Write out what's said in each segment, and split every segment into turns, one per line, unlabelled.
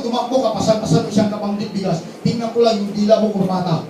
tumakbo ka, pasal-pasal isang kabanggit bigas. Tingnan ko lang yung dila mo, kurpata.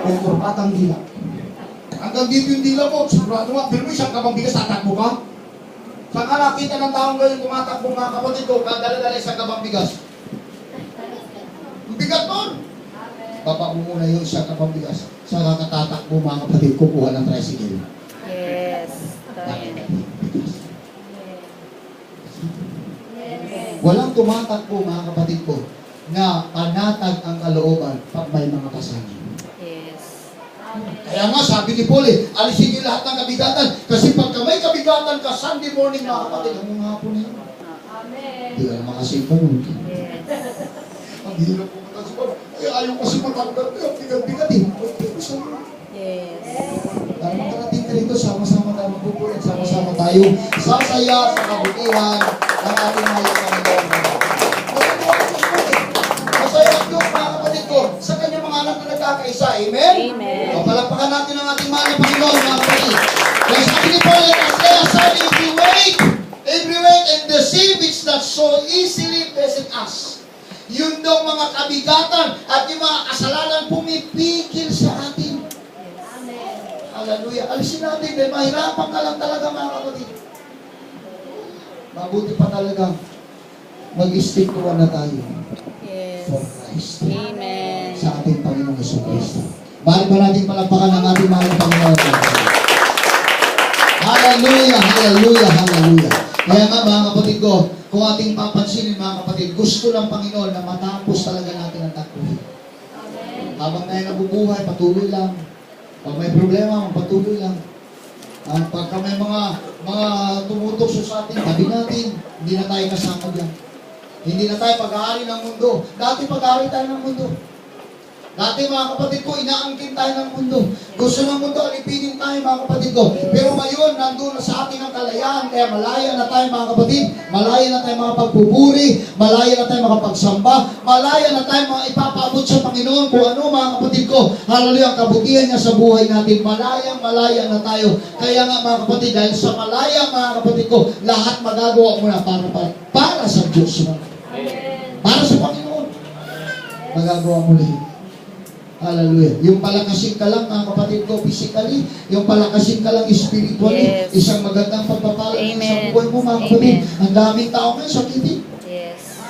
O kurpatang dila. Hanggang dito yung dila mo, sigurado nga, pero isang kabang bigas, tatakbo ka? Saan ka nakita ng taong ngayon tumatakbo mga kapatid ko, kadala-dala isang kabang bigas? Ang bigat nun! Baba mo muna yung isang kabang bigas. Saan ka tatakbo mga kapatid, kukuha ng tricycle.
Yes.
Walang tumatakbo mga kapatid ko na panatag ang kalooban pag may mga pasanin.
Yes.
Kaya nga sabi ni Paul alisin niyo lahat ng kabigatan kasi pagka may kabigatan ka Sunday morning mga kapatid, ang mga hapon na yun.
Amen.
Hindi ka na makasave pa nun.
Yes.
Ang hirap po sa pag ayaw kasi matanggal ko yung bigat-bigat eh.
Yes.
Para makarating ka rito, sama-sama tayo magpupulit, sama-sama tayo sasaya sa kabutihan ng ating mga Panginoon. Masaya ang Diyos mga kapatid ko sa kanyang mga anak na nagkakaisa. Amen?
Amen.
O, palakpakan natin ang ating mahal na Panginoon mga kapatid. Kaya sabi ni Paul, Isaiah said, every weight and the sin which not so easily beset us. Yun daw mga kabigatan at yung mga kasalanan pumipigil sa atin. Hallelujah. Alisin natin dahil mahirapan ka lang talaga mga kapatid. Mabuti pa talaga mag-stick to one na tayo.
Yes.
For Christ.
Amen.
Sa ating Panginoong Jesucristo. Mahal ba natin palampakan ng ating mahal na Panginoon? Hallelujah, hallelujah, hallelujah. Kaya nga mga kapatid ko, kung ating papansinin mga kapatid, gusto ng Panginoon na matapos talaga natin ang takbuhin. Habang tayo nabubuhay, patuloy lang. Pag may problema, patuloy lang. Pagka may mga tumutukso sa atin, tabi natin, hindi na tayo kasama dyan. Hindi na tayo pag-aari ng mundo. Dati pag-aari tayo ng mundo. Dati mga kapatid ko, inaangkin tayo ng mundo. Gusto ng mundo, alipinin tayo mga kapatid ko. Pero ngayon, nandun na sa atin ang kalayaan. Kaya malaya na tayo mga kapatid. Malaya na tayo mga pagpupuri. Malaya na tayo makapagsamba. Malaya na tayo mga ipapaabot sa Panginoon. Kung ano mga kapatid ko, hallelujah, ang kabutihan niya sa buhay natin. Malaya na tayo. Kaya nga mga kapatid, dahil sa malaya mga kapatid ko, lahat magagawa mo na para sa Diyos. Para sa Panginoon. Magagawa mo lahat. Hallelujah. Yung palakasin ka lang, mga kapatid ko, physically, yung palakasin ka lang spiritually,
yes.
Isang magandang pagpapala sa
Amen.
buhay mo, mga kapatid. Ang daming tao ngayon sakitin.
Yes.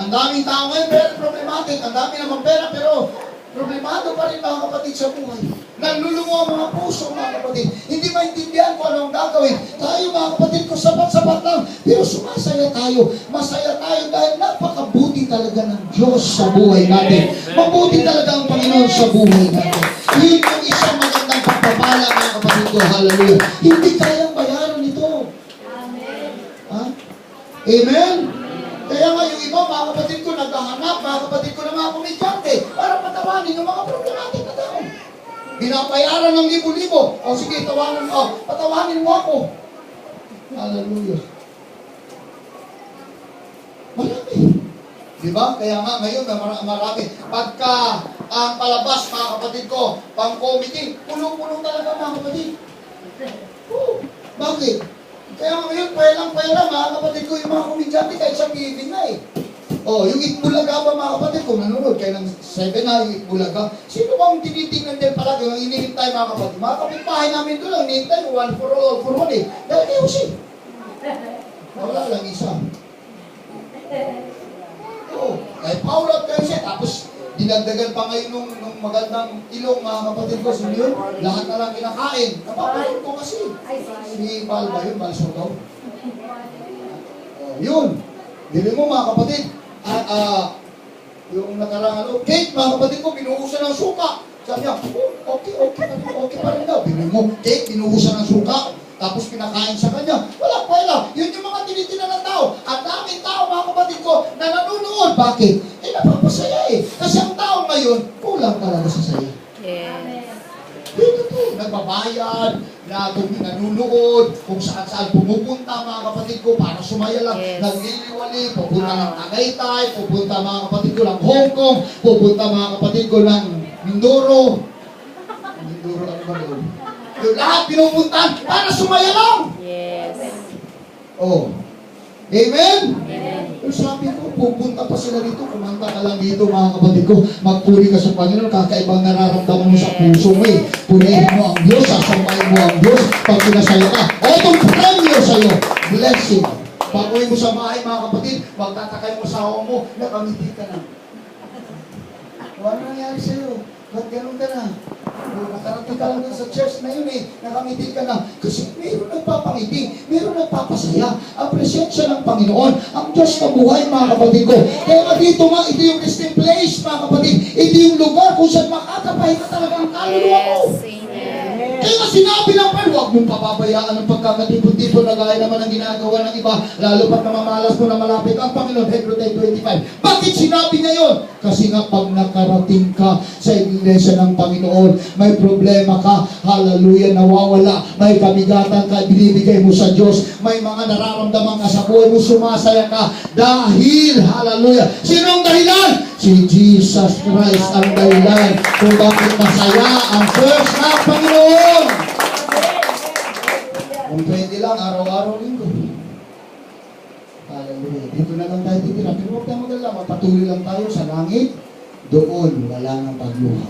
Ang daming tao ngayon, very problematic. Ang dami naman pera, pero problemado pa rin, mga kapatid, sa buhay. Nanlulungo ang mga puso, mga kapatid. Hindi maintindihan kung ano ang gagawin. Tayo, mga kapatid ko, sapat-sapat lang. Pero sumasaya tayo. Masaya tayo dahil napakabuti talaga ng Diyos sa buhay natin. Mabuti talaga ang Panginoon sa buhay natin. Yun yung isang magandang pagpapala, mga kapatid ko. Hallelujah. Hindi kayang bayaran ito.
Amen.
Ha? Amen? Kaya nga yung iba, mga kapatid ko, naghahanap, mga kapatid ko ng mga komedyante para patawanin yung mga problematic na tao. Binabayaran ng libo-libo. O sige, patawanin mo ako. Hallelujah. Marami. Diba? Kaya nga ngayon, marami. Pagka ang palabas, mga kapatid ko, pang-comedy, puno-puno talaga mga kapatid. Bakit? Kaya ngayon, pwera, mga kapatid ko, yung mga komedyante kahit sa TV na eh. Yung Itbulaga ba mga kapatid, kung nanonood kayo ng 7 na yung Itbulaga, sino bang tinitingnan din palagi, yung inihintay mga kapatid? Mga kapitbahay namin doon lang, inihintay, one for all for one eh. Dahil kayo si. Wala lang isa. Kahit paulat kayo siya, tapos dinagdagan pa ngayon nung magandang ilong mga kapatid ko, so yun, lahat na lang kinakain. Napapanood ko kasi. Si Bal ba yun? Bal Soto? Yun. Dili mo mga kapatid, yung nakarang cake mga kapatid ko, binuhusan ng suka. Sabi niya, okay pa rin daw. Dili mo, cake, binuhusan ng suka. Tapos pinakain sa kanya. Wala. Yun yung mga tinitinan ng tao. Ang daming tao, mga kapatid ko, na nanunood. Bakit? Napapasaya eh. Kasi ang tao ngayon, kulang talaga sa saya.
Yes.
Dito to, nagbabayad, nanunood, kung saan pumupunta mga kapatid ko para sumaya lang.
Yes.
Nagliliwali, pupunta ng Tagaytay, pupunta mga kapatid ko ng Hong Kong, pupunta mga kapatid ko ng Mindoro. Mindoro, ano ba doon? Yung lahat pinupuntahan para sumaya lang.
Yes.
Amen?
Amen.
Pero sabi ko pupunta pa sila dito, kumanta ka lang dito mga kapatid ko, magpuri ka sa Panginoon, kakaibang nararamdaman mo sa puso mo eh. Purihin mo ang Diyos, sasambahin mo ang Diyos, pag pinasaya ka, o itong premyo sa'yo, blessing. Pag uwi mo sa bahay mga kapatid, magtatakay mo sa asawa mo, nakangiti ka na. Ano nangyari sa'yo? Ba't ganun ka na? Nakarating ka lang sa church na yun eh, nakangiti ka na. Kasi mayroon nagpapangiti, mayroon nagpapasaya. Ang presensya ng Panginoon, ang Diyos na buhay mga kapatid ko. Kaya dito nga, ito yung resting place mga kapatid. Ito yung lugar kung saan makakapahinga talaga ang kaluluwa mo. Kaya nga sinabi ng Panginoon, huwag mong papabayaan ang pagkakatipon-tipon na gaya naman ang ginagawa ng iba, lalo pat namamalas mo na malapit ang Panginoon, Hebrew 10:25. Bakit sinabi niya yun? Kasi nga pag nakarating ka sa iglesia ng Panginoon, may problema ka, hallelujah, nawawala, may kabigatan ka, binibigay mo sa Diyos, may mga nararamdaman ka sa buhay mo, sumasaya ka, dahil, hallelujah, sino ang dahilan? Si Jesus Christ ang dahilan kung bakit masaya ang church ng Panginoon. Kung pwede lang, araw-araw linggo. Hallelujah. Dito na lang tayo titira. Pero huwag tayo magdala. Magpatuloy lang tayo sa langit. Doon, wala nang pagluha.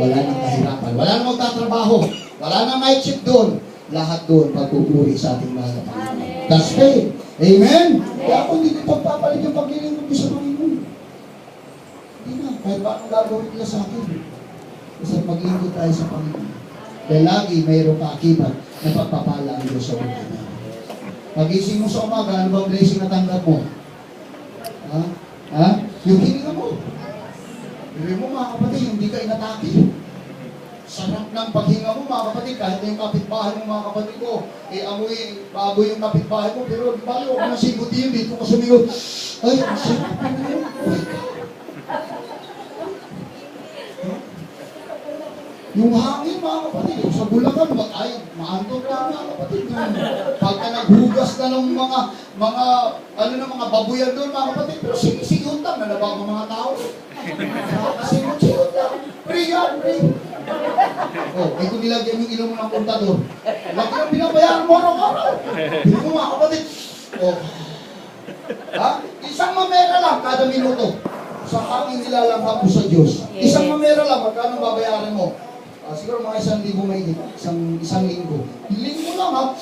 Wala nang kahirapan. Wala nang magtatrabaho. Wala nang night shift doon. Lahat doon pagpupuri sa ating mga Panginoon. That's faith. Amen? Kaya ako hindi ko pagpapalit yung paglilingkod ko sa Panginoon. Hindi na. Kahit paano gagawin nila sa akin. Basta maglingkod tayo sa Panginoon. Dahil lagi mayroong kaakibat na pagpapala ang Diyos sa buhay natin. Pagising mo sa umaga, ano bang blessing na tanggap mo? Ha? Ha? Yung hininga mo. Pero mo mga kapatid, hindi ka inatake. Sarap ng paghinga mo mga kapatid, kahit na yung kapitbahay mo mga kapatid ko, amoy, baboy yung kapitbahay mo, pero di ba, huwag mo na sibuti yun, dito ka sumigot. Ay, sarap na yun. Yung hangin mga kapatid, yung sa Bulacan, maantok na mga kapatid. Pagka naghugas na ng mga babuyan doon mga kapatid, pero sigot lang, nalabang ang mga tao. Sigot lang. Pray yan, pray. Oh, ito nilagyan yung ilong mo ng kontador. Lagi ang binabayaran mo araw-araw. Hindi mo mga kapatid. Oh. Ha? Isang mamera lang kada minuto. Sa hangin nilalanghap mo sa Diyos. Isang mamera lang, magkano babayaran mo? Siguro mga 1,000 may isang linggo. Linggo lang ha.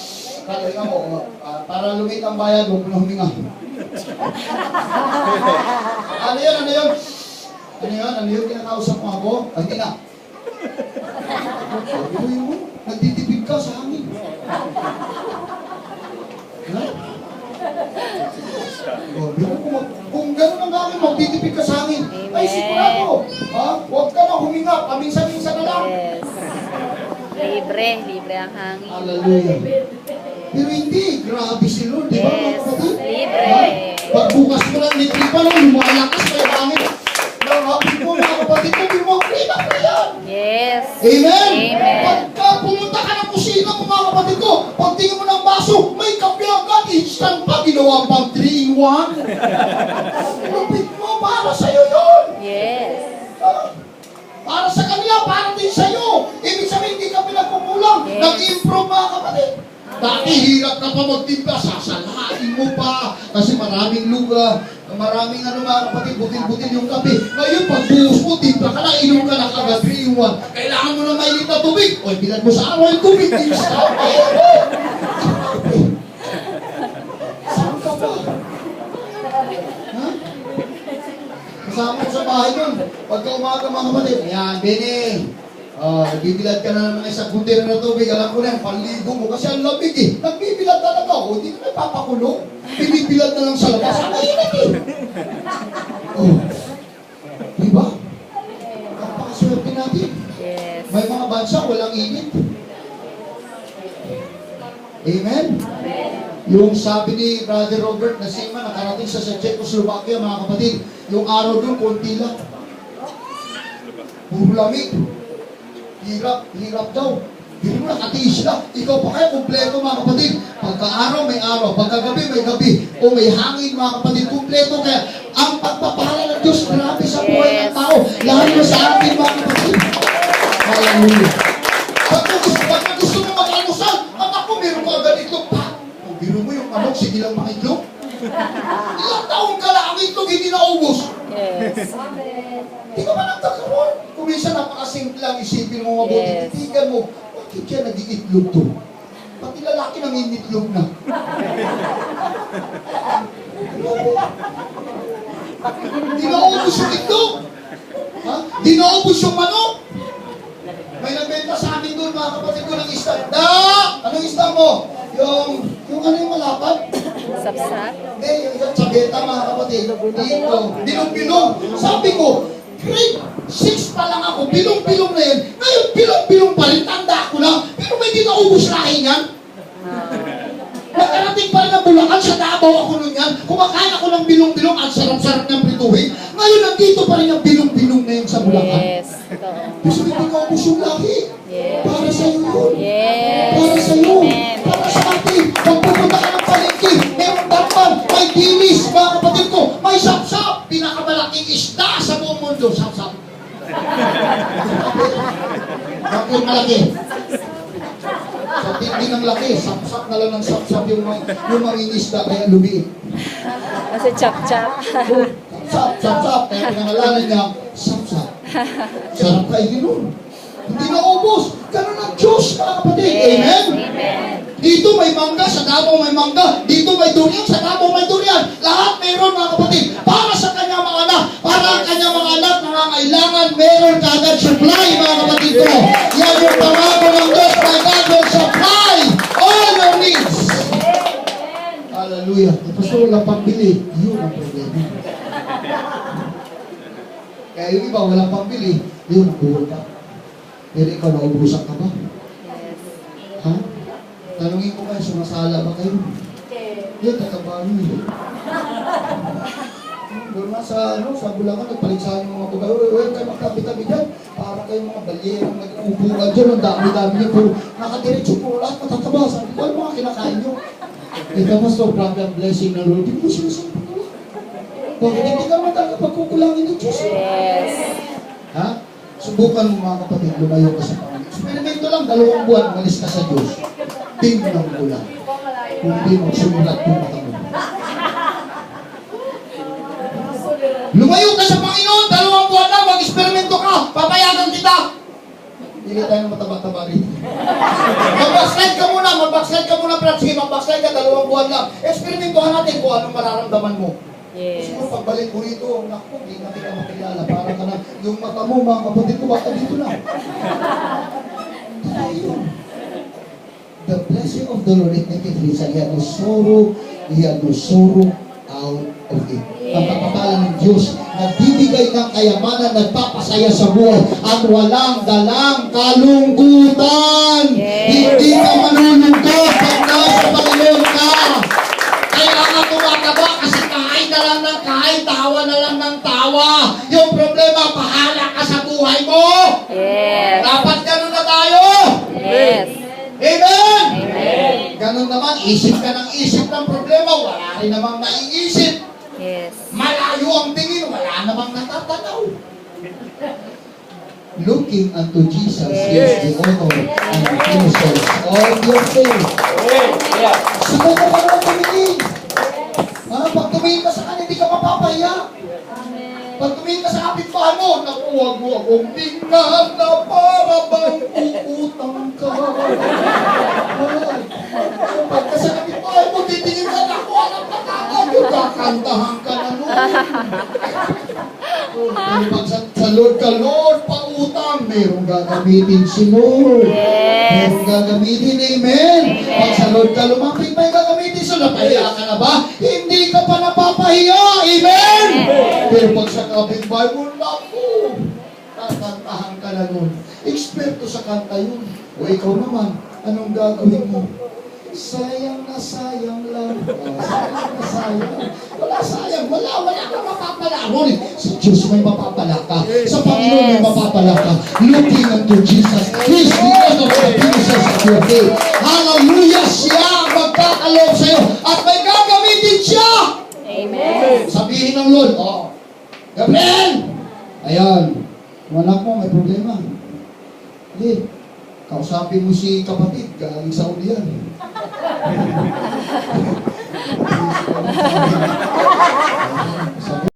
Kaya mo, para lumit ang bayad, huwag mo na huminga. Ano yun? Ano yun? Ano yun? Ano yun? Kinakausap mo ako? Hindi na. Sabi mo, nagtitipid ka sa hangin. Ha? Kung gano'n ang gawin, magtitipid ka sa hangin. Ay, sigurado. Huwag ka na huminga. Paminsan-minsan na lang.
Yes. Libre ang hangin.
Hallelujah. Pero hindi, grabe si Lord, di ba mga
Yes,
kapatid?
libre.
Pagbukas mo lang, litripa lang, lumalakas na yung hangin. Nakapit mo mga kapatid ko, di mo ang prita yan.
Yes.
Amen?
Amen.
Pagka pumunta ka ng kusina mo mga kapatid ko, pagtingin mo ng baso, may kape agad, instant pa, ginawa pang 3-in-1. Lupit mo, para sa'yo yun.
Yes.
Para sa kanila, para din sa'yo. Ibig sabihin, hindi ka pinagkukulang.
Yes.
Nag-improve mga kapatid. Dati hirap ka pa magtimpla, sasalain mo pa. Kasi maraming lugar, maraming mga kapatid, butil-butil yung kape. Ngayon, pag buhos mo, timpla ka na, inom ka na kagad 3-in-1. Kailangan mo ng mainit na tubig. O, bilan mo sa araw yung tubig. Instant. Saan ka pa? Ha? Kasama ko sa bahay nun. Pagka umaga mga kapatid, ayan, Bene. Nagbibilad ka na naman isang kuntero na tubig. Alam ko na yan, panligo mo. Kasi ang lamig eh. Nagbibilad talaga ako. Hindi ka may papakulong. Binibilad na lang sa labas. Ang mainit eh. Oh. Diba? Napakaswerte natin.
Yes.
May mga bansa, walang init. Amen? Yung sabi ni Brother Robert na Sima, nakarating sa Czechoslovakia, mga kapatid, yung araw doon, konti lang. Puro lamig. Hirap daw. Hindi mo nakatiis sila. Ikaw pa kaya kumpleto mga kapatid. Pagka-araw may araw, pagka-gabi may gabi, o may hangin mga kapatid, kumpleto. Kaya ang pagpapahala ng Diyos, grabe sa buhay ng tao. Lalo na sa atin mga kapatid. Hallelujah. Pagka gusto mo mag-almusal, ako meron ka agad itlog pa. Kung biro mo yung manok, sige lang makitlog. Ilang taong ka lang ang itlog, Di ka ba nagkakaroon? Kung minsan napakasimple lang isipin mo mabuti,
Yes.
titigan mo, bakit kaya nag-iitlog to? Pati lalaki nang initlog na. Di naubos yung itlog. Ha? Di naubos yung manok. May nagbenta sa amin doon, mga kapatid ko ng isda. Anong isda mo? Yung ano yung malapad?
Sapsap.
Hindi, yung sabeta, mga kapatid. Dito, bilong-bilong. Sabi ko, grade 6 pa lang ako, bilong-bilong na yun. Ngayon, bilong-bilong pa rin, tanda ko na. Pero may di naubos lahi yan. Nakarating pa rin ang Bulacan, sa Davao ako nun yan. Kumakain ako ng bilong-bilong at sarap-sarap ng prituhin. Ngayon, nandito pa rin ang bilong-bilong na yun sa Bulacan.
Yes. Totoo.
Gusto hindi ka ubos yung lahi.
Yes.
Para sa iyo yun.
Yes.
Para sa iyo.
Amen.
Para sa atin. Pag pupunta ka ng palengke, mayroong dampan, may dilis, mga kapatid ko, may sapsap. Pinakamalaking isda sa buong mundo, sapsap. Bakit malaki? Sa tindi ng laki, sapsap na lang ng sapsap yung mga isda, kaya lumiit.
Kasi chap-chap.
Sapsap. Kaya pinangalanan niya, sapsap. Sarap kayo yun. Hindi na ubos. Ganun ang Diyos, mga kapatid. Amen?
Amen.
Dito may mangga, sa Davao may mangga. Dito may durian, sa Davao may durian. Lahat meron, mga kapatid. Para sa kanyang mga anak. Para ang kanyang mga anak nangangailangan, meron kagad supply, mga kapatid ko. Yan yung pangako ng Diyos. My God will supply all your needs. Hallelujah. E pastor, walang pambili. Yun ang problema. Kaya yung iba, walang pambili. Yun ang buhay ka. Pero ikaw, naubusan ka ba?
Yes.
Ha? Tanungin ko kayo, sumasala ba kayo? Yan, kakabahan nyo. Doon nga sa Bulacan, nagpaligsahan yung mga tugayo. Kayo magtabi-tabi dyan. Para kayo mga balyerong nag-uubugan dyan. Ang dami-dami niyo. Puro nakadiretso po. Lahat matataba. Sabi ko, ano mga kinakain nyo? Ikaw mas so grabe ang blessing ng Lord. Hindi mo sinasabi ko. Bakit hindi ka talaga pagkukulangin ng Diyos?
Yes.
Ha? Subukan mo, mga kapatid, lumayo ka sa Panginoon. Eksperimento lang, 2 buwan, malis ka sa Diyos. Tingnan mo lang. Kung di mo sumulat yung mata mo. Lumayo ka sa Panginoon, 2 buwan lang, mag-eksperimento ka, papayagan kita. Hindi tayo ng mataba-taba rin. Mag-backslide ka muna, Brad. Sige, mag-backslide ka, 2 buwan lang. Eksperimentohan natin kung anong mararamdaman mo.
Yes.
Siguro pagbalik mo rito, naku, hindi na kita makilala. Para ka na, yung mata mo, mga kapatid ko, baka dito na. Totoo yun. The blessing of the Lord, it maketh rich, and he had no sorrow out of it. Ang pagpapala ng Diyos, nagbibigay ng kayamanan, nagpapasaya sa buhay, at walang dalang kalungkutan.
Yes.
Hindi ka manunungkot pag nasa Panginoon ka. Kaya ka tumataba kasi kain na lang ng kain, tawa na lang ng tawa. Yung problema, bahala ka sa buhay mo.
Yes.
Dapat ganun na tayo.
Yes.
Amen?
Amen.
Ganun naman, isip ka ng isip ng problema, wala rin namang naiisip.
Yes.
Malayo ang tingin, wala namang natatanaw. Looking unto Jesus is the author and the finisher of your faith. Subukan ka naman tumingin. Pag tumingin ka sa kanya, hindi ka mapapahiya. Pag tumingin ka sa kapitbahay mo, naku, huwag mo akong tingnan na para bang uutang ka. Pagka sa kapitbahay mo, titingin ka, naku, alam ka kagad, yung kakantahan ka na nun. Pag sa Lord ka, Lord, pautang, merong gagamitin si Lord.
Yes.
Merong gagamitin, amen. Pag sa Lord ka lumapit, may gagamitin. So, napahiya ka na ba? Hindi ka pa napapahiya, amen. Pero pag sa kapitbahay mo, naku, kakantahan ka na nun. Eksperto sa kanta yun. O ikaw naman, anong gagawin mo? Sayang na sayang lang. Sayang na sayang. Wala sayang. Wala kang mapapala. Sa Diyos may mapapala ka. Sa Panginoon may mapapala ka. Looking unto Jesus. He's the author of the finisher of your faith. Hallelujah! Siya magkakaloob sa'yo. At may gagamitin siya.
Amen.
Sabihin ng Lord, Gabriel! Ayan. Kung anak mo, may problema. Hindi. Kausapin mo si kapatid, galing Saudi yan.